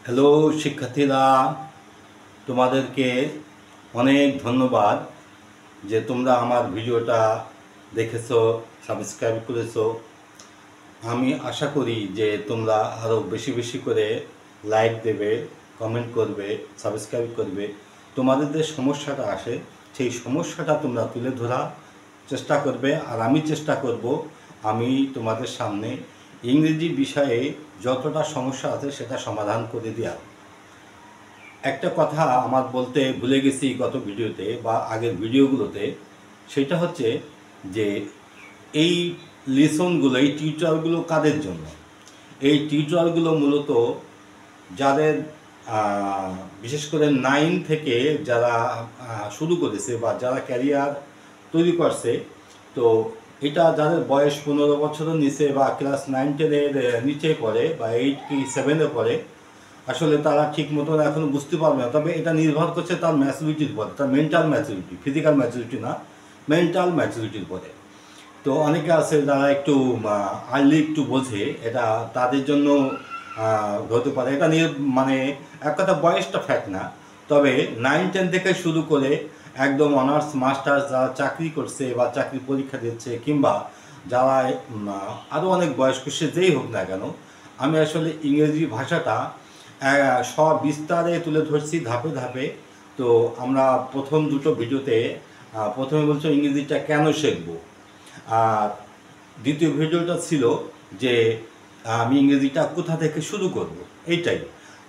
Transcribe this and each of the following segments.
Hello শিক্ষার্থীরা, তোমাদেরকে অনেক ধন্যবাদ যে তোমরা আমার ভিডিওটা দেখেছো, সাবস্ক্রাইব করেছো। আমি আশা করি যে তোমরা আরও বেশি বেশি করে লাইক দেবে, কমেন্ট করবে, সাবস্ক্রাইব করবে। তোমাদের যে সমস্যাটা আসে সেই সমস্যাটা তোমরা তুলে ধরার চেষ্টা করবে, আর আমি চেষ্টা করব আমি তোমাদের সামনে ইংরেজি বিষয়ে যতটা সমস্যা আছে সেটা সমাধান করে দেওয়া। একটা কথা আমার বলতে ভুলে গেছি গত ভিডিওতে বা আগের ভিডিওগুলোতে, সেটা হচ্ছে যে এই লেসনগুলো, এই টিউটোরিয়ালগুলো কাদের জন্য? এই টিউটোরিয়ালগুলো মূলত যাদের বিশেষ করে 9 থেকে যারা শুরু করেছে বা যারা ক্যারিয়ার তৈরি করছে, তো এটা যাদের বয়স 15 বছরের নিচে বা ক্লাস 9-10-এর নিচে পড়ে বা 8 কি 7-এ পড়ে, আসলে তারা ঠিক মতন এখনও বুঝতে পারবে না। তবে এটা নির্ভর করছে তার ম্যাচুরিটির পরে, তার মেন্টাল ম্যাচুরিটি, ফিজিক্যাল ম্যাচুরিটি না, মেন্টাল ম্যাচুরিটির পরে। তো অনেকে আছে যারা একটু আর্লি একটু বোঝে, এটা তাদের জন্য হতে পারে। এটা নিয়ে মানে এক কথা বয়সটা ফ্যাক্ট না, তবে 9-10 থেকে শুরু করে একদম অনার্স মাস্টার্স যারা চাকরি করছে বা চাকরি পরীক্ষা দিচ্ছে, কিংবা যারা আরও অনেক বয়স্ক, সে যেই হোক না কেন, আমি আসলে ইংরেজি ভাষাটা সব বিস্তারে তুলে ধরছি ধাপে ধাপে। তো আমরা প্রথম দুটো ভিডিওতে প্রথমে বলছো ইংরেজিটা কেন শিখবো, আর দ্বিতীয় ভিডিওটা ছিল যে আমি ইংরেজিটা কোথা থেকে শুরু করব, এইটাই।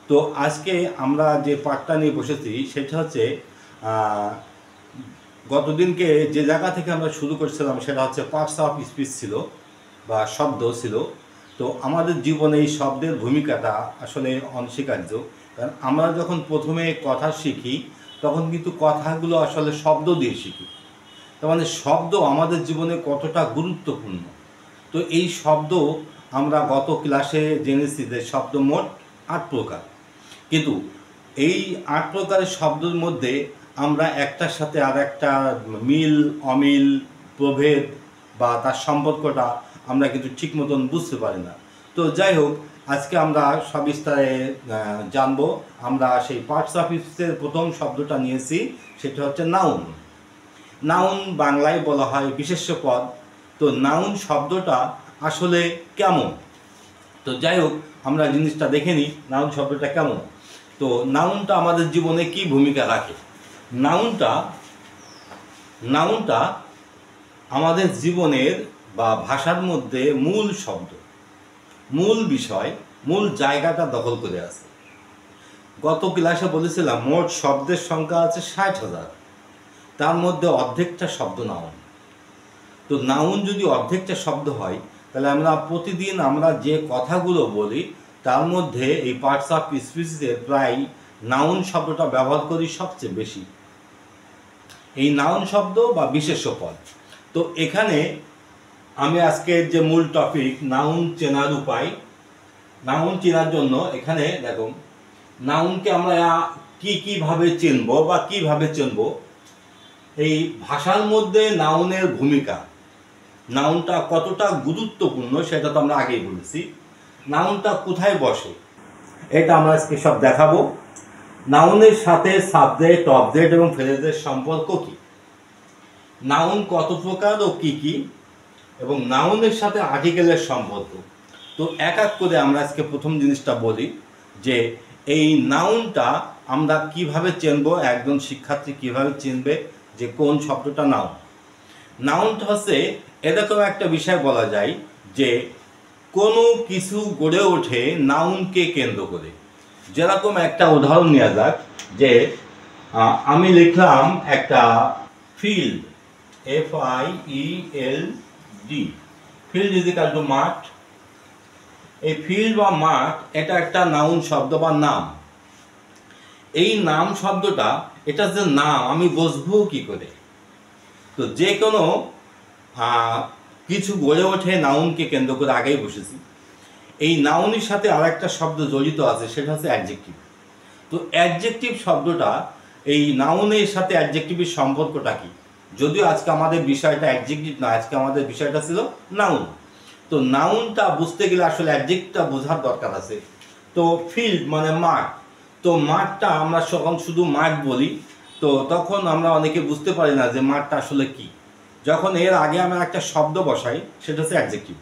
তো আজকে আমরা যে পাঠটা নিয়ে বসেছি সেটা হচ্ছে গতদিনকে যে জায়গা থেকে আমরা শুরু করছিলাম সেটা হচ্ছে পার্টস অফ স্পিচ ছিল বা শব্দ ছিল। তো আমাদের জীবনে এই শব্দের ভূমিকাটা আসলে অনস্বীকার্য, কারণ আমরা যখন প্রথমে কথা শিখি তখন কিন্তু কথাগুলো আসলে শব্দ দিয়ে শিখি। তার মানে শব্দ আমাদের জীবনে কতটা গুরুত্বপূর্ণ। তো এই শব্দ আমরা গত ক্লাসে জেনেছি যে শব্দ মোট 8 প্রকার, কিন্তু এই 8 প্রকারের শব্দের মধ্যে আমরা একটার সাথে আর একটা মিল অমিল প্রভেদ বা তার সম্পর্কটা আমরা কিন্তু ঠিক মতন বুঝতে পারি না। তো যাই হোক, আজকে আমরা সবিস্তারে জানবো। আমরা সেই পার্টস অফ স্পিচের প্রথম শব্দটা নিয়েছি, সেটা হচ্ছে নাউন। নাউন বাংলায় বলা হয় বিশেষ্য পদ। তো নাউন শব্দটা আসলে কেমন? তো যাই হোক, আমরা জিনিসটা দেখে নিই নাউন শব্দটা কেমন। তো নাউনটা আমাদের জীবনে কি ভূমিকা রাখে? নাউনটা নাউনটা আমাদের জীবনের বা ভাষার মধ্যে মূল শব্দ, মূল বিষয়, মূল জায়গাটা দখল করে আছে। গত ক্লাসে বলেছিলাম মোট শব্দের সংখ্যা আছে 60,000, তার মধ্যে অর্ধেকটা শব্দ নাউন। তো নাউন যদি অর্ধেকটা শব্দ হয়, তাহলে আমরা প্রতিদিন আমরা যে কথাগুলো বলি তার মধ্যে এই পার্টস অফ স্পিচের প্রায় নাউন শব্দটা ব্যবহার করি সবচেয়ে বেশি, এই নাউন শব্দ বা বিশেষ্য পদ। তো এখানে আমি আজকের যে মূল টপিক নাউন চেনার উপায়, নাউন চেনার জন্য এখানে দেখো নাউনকে আমরা কিভাবে চিনব বা কিভাবে চিনব, এই ভাষার মধ্যে নাউনের ভূমিকা, নাউনটা কতটা গুরুত্বপূর্ণ সেটা তো আমরা আগেই বলেছি। নাউনটা কোথায় বসে এটা আমরা আজকে সব দেখাবো। নাউনের সাথে সাবজেক্ট, অবজেক্ট এবং ফ্রেজের সম্পর্ক কি, নাউন কত প্রকার ও কি কি, এবং নাউনের সাথে আর্টিকেলের সম্পর্ক। তো এক এক করে আমরা আজকে প্রথম জিনিসটা বলি যে এই নাউনটা আমরা কিভাবে চিনব, একজন শিক্ষার্থী কিভাবে চিনবে যে কোন শব্দটা নাউন। নাউনটা হচ্ছে এরকম একটা বিষয় বলা যায় যে কোনো কিছু গড়ে ওঠে নাউনকে কেন্দ্র করে। যেরকম একটা উদাহরণ নেওয়া যাক, যে আমি লিখলাম একটা field, FIELD, field is equal to মাঠ। এই ফিল্ড বা মাঠ এটা একটা নাউন শব্দ বা নাম। এই নাম শব্দটা, এটা যে নাম, আমি বুঝবো কি করে? তো যে কোনো কিছু গড়ে ওঠে নাউনকে কেন্দ্র করে, আগেই বসেছি। এই নাউনের সাথে আর একটা শব্দ জড়িত আছে, সেটা হচ্ছে অ্যাডজেক্টিভ। তো অ্যাডজেক্টিভ শব্দটা, এই নাউনের সাথে অ্যাডজেক্টিভের সম্পর্কটা কি? যদিও আজকে আমাদের বিষয়টা অ্যাডজেক্টিভ না, আজকে আমাদের বিষয়টা ছিল নাউন। তো নাউনটা বুঝতে গেলে আসলে অ্যাডজেক্টিভটা বোঝার দরকার আছে। তো ফিল্ড মানে মাঠ, তো মাঠটা আমরা যখন শুধু মাঠ বলি তো তখন আমরা অনেকে বুঝতে পারি না যে মাঠটা আসলে কি। যখন এর আগে আমরা একটা শব্দ বসাই সেটা হচ্ছে অ্যাডজেক্টিভ,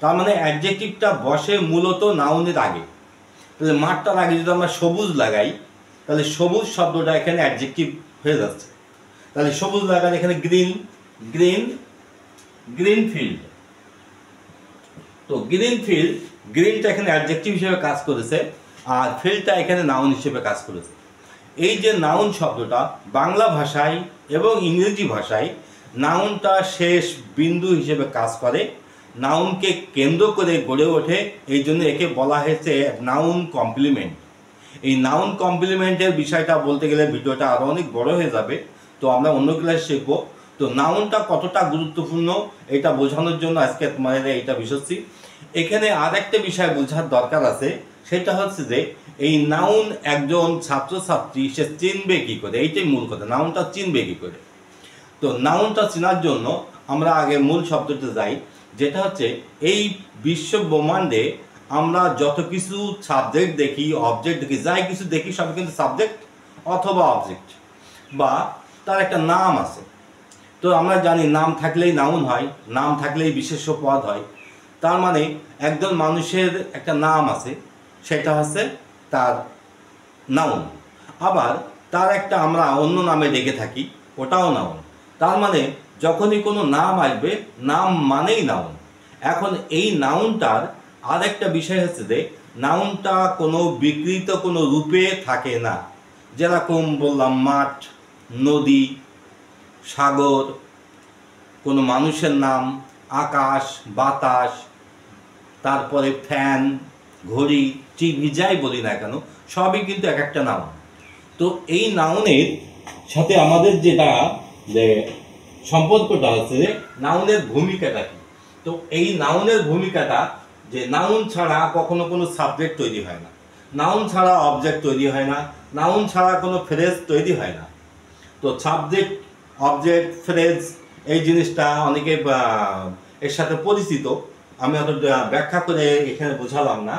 তার মানে অ্যাডজেক্টিভটা বসে মূলত নাউনের আগে। তাহলে মাঠটার আগে যদি আমরা সবুজ লাগাই তাহলে সবুজ শব্দটা এখানে অ্যাডজেক্টিভ হয়ে যাচ্ছে। তাহলে সবুজ লাগালে এখানে গ্রিন, গ্রিন, গ্রিন ফিল্ড। তো গ্রিন ফিল্ড, গ্রিনটা এখানে অ্যাডজেক্টিভ হিসেবে কাজ করেছে আর ফিল্ডটা এখানে নাউন হিসেবে কাজ করেছে। এই যে নাউন শব্দটা বাংলা ভাষায় এবং ইংরেজি ভাষায় নাউনটা শেষ বিন্দু হিসেবে কাজ করে, নাউনকে কেন্দ্র করে গড়ে ওঠে, এই জন্য একে বলা হয়েছে নাউন কমপ্লিমেন্ট। এই নাউন কমপ্লিমেন্টের বিষয়টা বলতে গেলে ভিডিওটা আরও অনেক বড় হয়ে যাবে, তো আমরা অন্য ক্লাসে শিখবো। তো নাউনটা কতটা গুরুত্বপূর্ণ এটা বোঝানোর জন্য আজকে তোমাদের এইটা বুঝাচ্ছি। এখানে আর একটা বিষয় বোঝার দরকার আছে, সেটা হচ্ছে যে এই নাউন একজন ছাত্রছাত্রী সে চিনবে কী করে, এইটাই মূল কথা, নাউনটা চিনবে কী করে। তো নাউনটা চেনার জন্য আমরা আগে মূল শব্দটা যাই, যেটা হচ্ছে এই বিশ্ব ব্রহ্মাণ্ডে আমরা যত কিছু সাবজেক্ট দেখি, অবজেক্ট দেখি, যাই কিছু দেখি সব কিন্তু সাবজেক্ট অথবা অবজেক্ট বা তার একটা নাম আছে। তো আমরা জানি নাম থাকলেই নাউন হয়, নাম থাকলেই বিশেষ্য পদ হয়। তার মানে একজন মানুষের একটা নাম আছে, সেটা হচ্ছে তার নাউন। আবার তার একটা আমরা অন্য নামে ডেকে থাকি, ওটাও নাউন। তার মানে যখনই কোনো নাম আসবে, নাম মানেই নাউন। এখন এই নাউনটার আর একটা বিষয় হচ্ছে যে নাউনটা কোনো বিকৃত কোনো রূপে থাকে না। যেরকম বললাম মাঠ, নদী, সাগর, কোনো মানুষের নাম, আকাশ, বাতাস, তারপরে ফ্যান, ঘড়ি, টিভি, যাই বলি না কেন সবই কিন্তু এক একটা নাউন। তো এই নাউনের সাথে আমাদের যেটা যে সম্পর্কটা হচ্ছে যে নাউনের ভূমিকাটা কি। তো এই নাউনের ভূমিকাটা যে নাউন ছাড়া কখনো কোনো সাবজেক্ট তৈরি হয় না, নাউন ছাড়া অবজেক্ট তৈরি হয় না, নাউন ছাড়া কোনো ফ্রেজ তৈরি হয় না। তো সাবজেক্ট, অবজেক্ট, ফ্রেজ এই জিনিসটা অনেকে এর সাথে পরিচিত, আমি অত ব্যাখ্যা করে এখানে বোঝালাম না।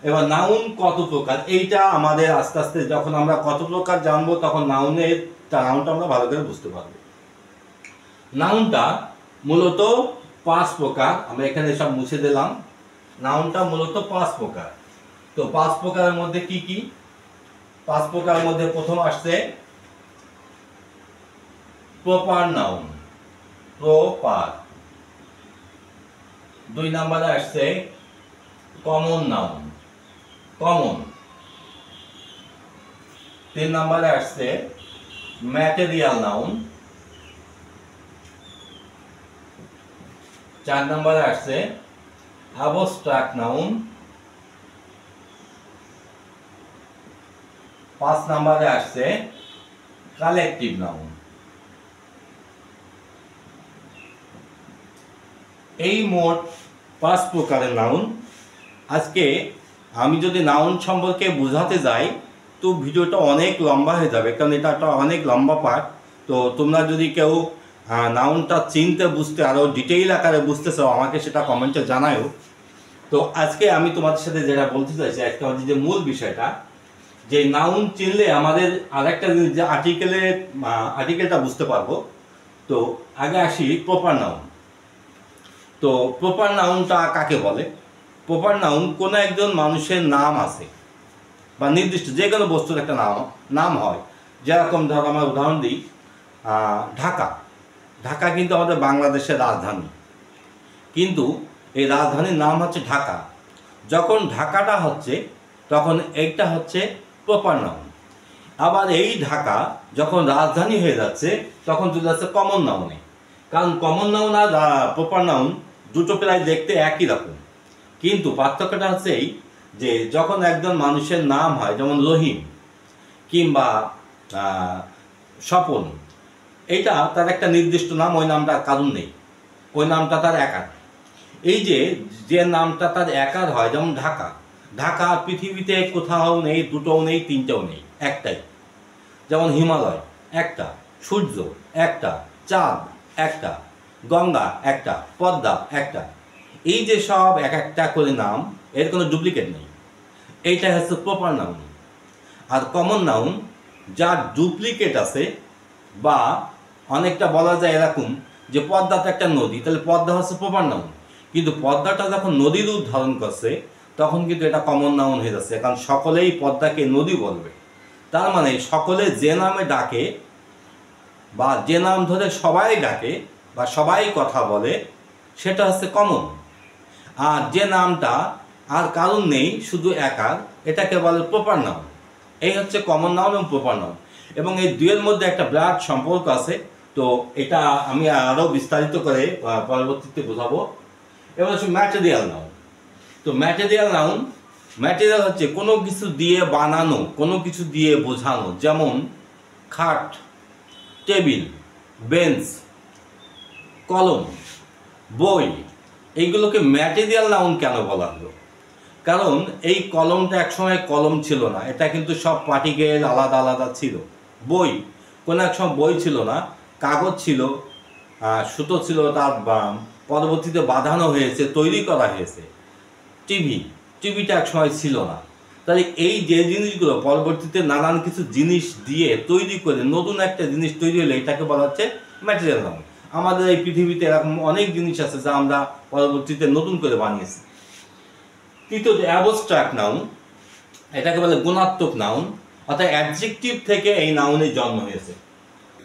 এবার নাউন কত প্রকার, এইটা আমাদের আস্তে আস্তে যখন আমরা কত প্রকার জানবো তখন নাউনটা আমরা ভালো করে বুঝতে পারবো। নাউনটা মূলত 5 প্রকার, আমরা এখানে সব মুছে দিলাম। নাউনটা মূলত 5 প্রকার। তো 5 প্রকারের মধ্যে কি কি? 5 প্রকারের মধ্যে প্রথম আসছে প্রপার নাউন, প্রপার। 2 নম্বরে আসছে কমন নাউন, কমন। 3 নম্বরে আসছে ম্যাটেরিয়াল নাউন। 4 নম্বরে আসছে অ্যাবস্ট্রাক্ট নাউন। 5 নম্বরে আসছে কালেকটিভ নাউন। এই মোট 5 প্রকারের নাউন। আজকে আমি যদি নাউন সম্পর্কে বোঝাতে যাই তো ভিডিওটা অনেক লম্বা হয়ে যাবে, কারণ এটা একটা অনেক লম্বা পার্ট। তো তোমরা যদি কেউ নাউনটা চিনতে বুঝতে আরও ডিটেইল আকারে বুঝতে চাও আমাকে সেটা কমেন্টে জানাও। তো আজকে আমি তোমাদের সাথে যেটা বলতে চাইছি, আজকে আমাদের যে মূল বিষয়টা, যে নাউন চিনলে আমাদের আরেকটা জিনিস যে আর্টিকেলটা বুঝতে পারবো। তো আগে আসি প্রপার নাউন। তো প্রপার নাউনটা কাকে বলে? প্রপার নাউন কোনো একজন মানুষের নাম আছে বা নির্দিষ্ট যে কোনো বস্তুর একটা নাম হয়। যেরকম ধরো আমরা উদাহরণ দিই, ঢাকা। ঢাকা কিন্তু আমাদের বাংলাদেশের রাজধানী, কিন্তু এই রাজধানীর নাম হচ্ছে ঢাকা। যখন ঢাকাটা হচ্ছে তখন এইটা হচ্ছে প্রপার নাউন। আবার এই ঢাকা যখন রাজধানী হয়ে যাচ্ছে তখন চলে যাচ্ছে কমন নাউনে। কারণ কমন নাউন আর প্রপার নাউন দুটো প্রায় দেখতে একই রকম, কিন্তু পার্থক্যটা হচ্ছে এই যে যখন একজন মানুষের নাম হয়, যেমন রহিম কিংবা স্বপন, এইটা তার একটা নির্দিষ্ট নাম, ওই নামটার কারণ নেই, ওই নামটা তার একার। এই যে নামটা তার একার হয়, যেমন ঢাকা। ঢাকা পৃথিবীতে কোথাও নেই, দুটোও নেই, তিনটেও নেই, একটাই। যেমন হিমালয় একটা, সূর্য একটা, চাঁদ একটা, গঙ্গা একটা, পদ্মা একটা। এই যে সব এক একটা করে নাম, এর কোনো ডুপ্লিকেট নেই। এইটাই হচ্ছে প্রপার নাউন। আর কমন নাউন যার ডুপ্লিকেট আছে, বা অনেকটা বলা যায় এরকম যে পদ্মাটা একটা নদী, তাহলে পদ্মা হচ্ছে প্রপার নাউন, কিন্তু পদ্মাটা যখন নদীর রূপ ধারণ করছে তখন কিন্তু এটা কমন নাউন হয়ে যাচ্ছে, কারণ সকলেই পদ্মাকে নদী বলবে। তার মানে সকলে যে নামে ডাকে বা যে নাম ধরে সবাই ডাকে বা সবাই কথা বলে সেটা হচ্ছে কমন। আর যে নামটা আর কারণ নেই, শুধু একার, এটাকে বলে প্রপার নাউন। এই হচ্ছে কমন নাউন এবং প্রপার নাউন, এবং এই দুয়ের মধ্যে একটা বিরাট সম্পর্ক আছে। তো এটা আমি আরও বিস্তারিত করে পরবর্তীতে বোঝাবো। এবার হচ্ছে ম্যাটেরিয়াল নাউন। তো ম্যাটেরিয়াল নাউন, ম্যাটেরিয়াল হচ্ছে কোনো কিছু দিয়ে বানানো, কোনো কিছু দিয়ে বোঝানো, যেমন খাট, টেবিল, বেঞ্চ, কলম, বই, এইগুলোকে ম্যাটেরিয়াল নাউন কেন বলা হলো? কারণ এই কলমটা একসময় কলম ছিল না, এটা কিন্তু সব পার্টিকেল আলাদা আলাদা ছিল। বই কোনো এক সময় বই ছিল না, কাগজ ছিল, সুতো ছিল, তার পরবর্তীতে বাঁধানো হয়েছে, তৈরি করা হয়েছে। টিভিটা এক সময় ছিল না। তাহলে এই যে জিনিসগুলো পরবর্তীতে নানান কিছু জিনিস দিয়ে তৈরি করে নতুন একটা জিনিস তৈরি হলে এটাকে বলা হচ্ছে ম্যাটেরিয়াল নাউন। আমাদের এই পৃথিবীতে এরকম অনেক জিনিস আছে যা আমরা পরবর্তীতে নতুন করে বানিয়েছি। তৃতীয়ত অ্যাবস্ট্রাক্ট নাউন, এটাকে বলে গুণাত্মক নাউন, অর্থাৎ অ্যাডজেক্টিভ থেকে এই নাউনের জন্ম হয়েছে।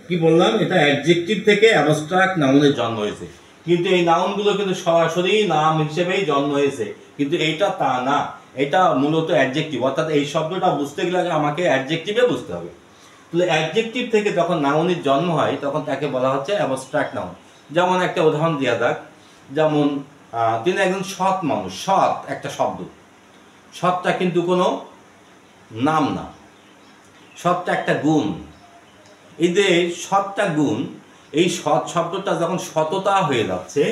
কি বললাম? এটা অ্যাডজেক্টিভ থেকে অ্যাবস্ট্রাক্ট নাউনের জন্ম হয়েছে, কিন্তু এই নাউনগুলো কিন্তু সরাসরি নাম হিসেবেই জন্ম হয়েছে, কিন্তু এইটা তা না, এটা মূলত অ্যাডজেক্টিভ। অর্থাৎ এই শব্দটা বুঝতে গেলে আমাকে অ্যাডজেক্টিভে বুঝতে হবে। তাহলে অ্যাডজেক্টিভ থেকে যখন নাউনের জন্ম হয় তখন তাকে বলা হচ্ছে অ্যাবস্ট্রাক্ট নাউন। যেমন একটা উদাহরণ দেওয়া যাক, যেমন তিনি একজন সৎ মানুষ। সৎ একটা শব্দ, সৎটা কিন্তু কোনো নাম না, সৎটা একটা গুণ। এই যে সৎটা গুণ, এই সৎ শব্দটা যখন সততা হয়ে যাচ্ছে,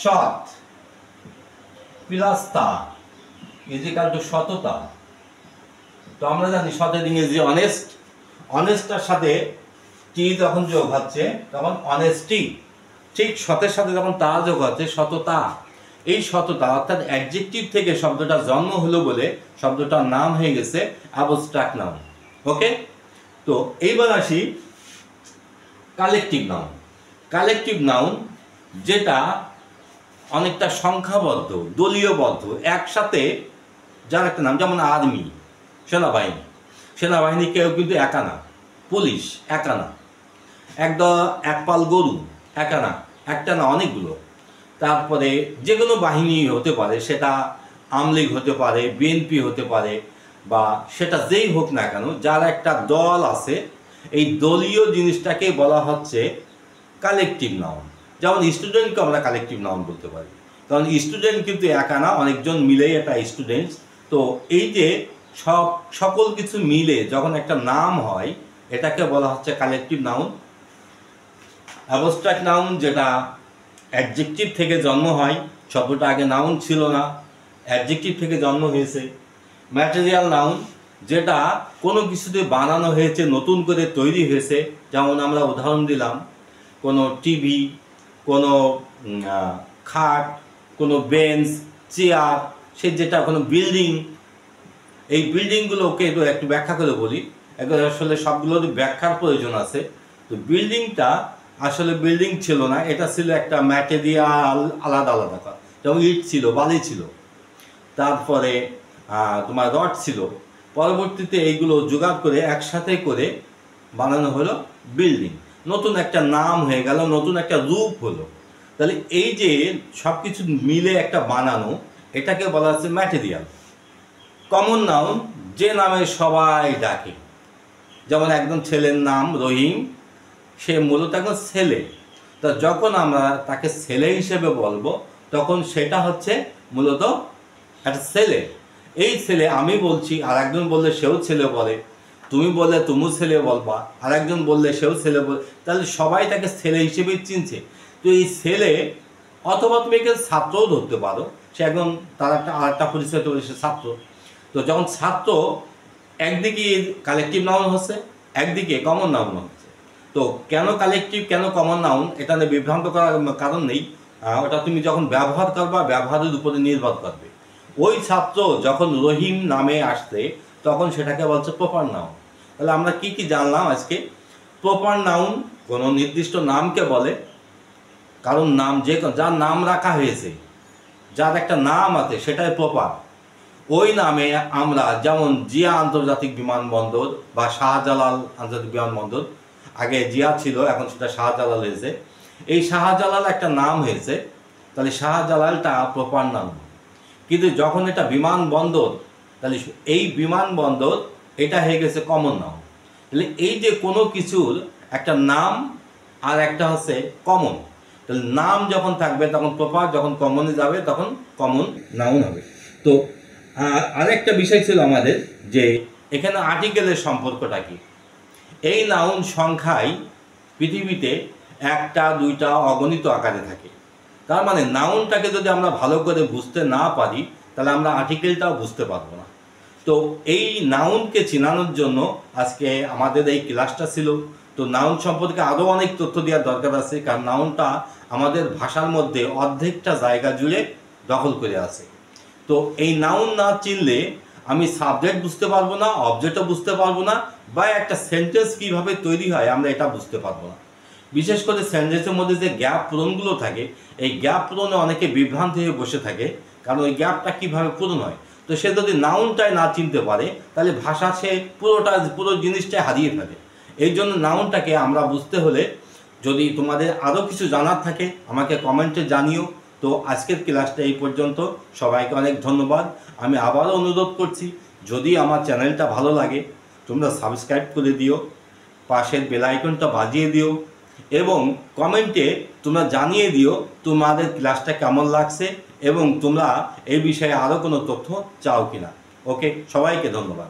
সৎ প্লাস তা ইজিক্যাল টু সততা। তো আমরা জানি সতের ইংরেজি অনেস্ট, অনেস্টটার সাথে টি যখন যোগ হচ্ছে তখন অনেস্টি, ঠিক সতের সাথে যখন তা যোগ হচ্ছে সততা। এই সততা অর্থাৎ অ্যাডজেক্টিভ থেকে শব্দটা জন্ম হলো বলে শব্দটার নাম হয়ে গেছে অ্যাবস্ট্রাক্ট নাউন। ওকে, তো এইবার আসি কালেকটিভ নাউন। কালেকটিভ নাউন যেটা অনেকটা সংখ্যাবদ্ধ, দলীয়বদ্ধ, একসাথে যার একটা নাম, যেমন আর্মি, সেনাবাহিনী। সেনাবাহিনী কেউ কিন্তু একা না, পুলিশ একা না, একপাল গরু একা না, একটা না, অনেকগুলো। তারপরে যে কোনো বাহিনী হতে পারে, সেটা আমলিগ হতে পারে, বিএনপি হতে পারে, বা সেটা যেই হোক না কেন, যার একটা দল আছে, এই দলীয় জিনিসটাকে বলা হচ্ছে কালেকটিভ নাউন। যেমন স্টুডেন্টকে আমরা কালেকটিভ নাউন বলতে পারি, কারণ স্টুডেন্ট কিন্তু একা না, অনেকজন মিলেই একটা স্টুডেন্টস। তো এই যে সকল কিছু মিলে যখন একটা নাম হয় এটাকে বলা হচ্ছে কালেকটিভ নাউন। অ্যাবস্ট্রাক্ট নাউন যেটা অ্যাডজেক্টিভ থেকে জন্ম হয়, শব্দটা আগে নাউন ছিল না, অ্যাডজেক্টিভ থেকে জন্ম হয়েছে। ম্যাটেরিয়াল নাউন যেটা কোনো কিছুতে বানানো হয়েছে, নতুন করে তৈরি হয়েছে। যেমন আমরা উদাহরণ দিলাম, কোনো টিভি, কোনো খাট, কোনো বেঞ্চ, চেয়ার, সে যেটা কোনো বিল্ডিং। এই বিল্ডিংগুলোকে একটু ব্যাখ্যা করে বলি, আসলে সবগুলোর ব্যাখ্যার প্রয়োজন আছে। তো বিল্ডিংটা আসলে বিল্ডিং ছিল না, এটা ছিল একটা ম্যাটেরিয়াল, আলাদা আলাদা। যেমন ইট ছিল, বালি ছিল, তারপরে তোমার রড ছিল, পরবর্তীতে এইগুলো জোগাড় করে একসাথে করে বানানো হলো বিল্ডিং। নতুন একটা নাম হয়ে গেল, নতুন একটা রূপ হলো। তাহলে এই যে সব কিছু মিলে একটা বানানো, এটাকে বলা হচ্ছে ম্যাটেরিয়াল। কমন নাউন যে নামে সবাই ডাকে, যেমন একজন ছেলের নাম রহিম, সে মূলত একজন ছেলে। তা যখন আমরা তাকে ছেলে হিসেবে বলবো তখন সেটা হচ্ছে মূলত একটা ছেলে। এই ছেলে আমি বলছি, আর একজন বললে সেও ছেলে বলে, তুমি বললে তুমিও ছেলে বলবা, আর একজন বললে সেও ছেলে বলে, তাহলে সবাই তাকে ছেলে হিসেবেই চিনছে। তো এই ছেলে, অথবা তুমি একে ছাত্রও ধরতে পারো, সে একজন তার আরেকটা পরিচয় তৈরি, সে ছাত্র। তো যখন ছাত্র, একদিকে কালেকটিভ নাউন হচ্ছে, একদিকে কমন নাউন হচ্ছে। তো কেন কালেকটিভ, কেন কমন নাউন, এটা বিভ্রান্ত করার কারণ নেই। ওটা তুমি যখন ব্যবহার করবা, ব্যবহারের উপরে নির্ভর করবে। ওই ছাত্র যখন রহিম নামে আসছে তখন সেটাকে বলছে প্রপার নাউন। তাহলে আমরা কি কি জানলাম আজকে? প্রপার নাউন কোনো নির্দিষ্ট নামকে বলে, কারণ নাম যার নাম রাখা হয়েছে, যার একটা নাম আছে সেটাই প্রপার। ওই নামে আমরা যেমন জিয়া আন্তর্জাতিক বিমানবন্দর বা শাহজালাল আন্তর্জাতিক বিমানবন্দর, আগে জিয়া ছিল এখন সেটা শাহজালাল হয়েছে, এই শাহজালাল একটা নাম হয়েছে, তাহলে শাহজালালটা প্রপার নাম। কিন্তু যখন এটা বিমানবন্দর, তাহলে এই বিমানবন্দর এটা হয়ে গেছে কমন নাম। তাহলে এই যে কোনো কিছুর একটা নাম আর একটা হচ্ছে কমন, তাহলে নাম যখন থাকবে তখন প্রপার, যখন কমনে যাবে তখন কমন নাউন হবে। তো আরেকটা বিষয় ছিল আমাদের যে এখানে আর্টিকেলের সম্পর্কটা কি। এই নাউন সংখ্যায় পৃথিবীতে একটা দুইটা অগণিত আকারে থাকে। তার মানে নাউনটাকে যদি আমরা ভালো করে বুঝতে না পারি তাহলে আমরা আর্টিকেলটাও বুঝতে পারবো না। তো এই নাউনকে চেনানোর জন্য আজকে আমাদের এই ক্লাসটা ছিল। তো নাউন সম্পর্কে আরও অনেক তথ্য দেওয়ার দরকার আছে, কারণ নাউনটা আমাদের ভাষার মধ্যে অর্ধেকটা জায়গা জুড়ে দখল করে আছে। তো এই নাউন না চিনলে আমি সাবজেক্ট বুঝতে পারবো না, অবজেক্টও বুঝতে পারবো না, বা একটা সেন্টেন্স কীভাবে তৈরি হয় আমরা এটা বুঝতে পারবো না। বিশেষ করে সেন্টেন্সের মধ্যে যে গ্যাপ পূরণগুলো থাকে, এই গ্যাপ পূরণে অনেকে বিভ্রান্ত হয়ে বসে থাকে, কারণ ওই গ্যাপটা কীভাবে পূরণ হয়। তো সে যদি নাউনটাই না চিনতে পারে তাহলে ভাষা সে পুরো জিনিসটাই হারিয়ে ফেলে। এই জন্য নাউনটাকে আমরা বুঝতে হলে যদি তোমাদের আরও কিছু জানার থাকে আমাকে কমেন্টে জানিও। তো আজকের ক্লাসটা এই পর্যন্ত, সবাইকে অনেক ধন্যবাদ। আমি আবারও অনুরোধ করছি, যদি আমার চ্যানেলটা ভালো লাগে তোমরা সাবস্ক্রাইব করে দিও, পাশের বেল আইকনটা বাজিয়ে দিও এবং কমেন্টে তোমরা জানিয়ে দিও তোমাদের ক্লাসটা কেমন লাগছে এবং তোমরা এই বিষয়ে আরও কোনো তথ্য চাও কিনা। ওকে, সবাইকে ধন্যবাদ।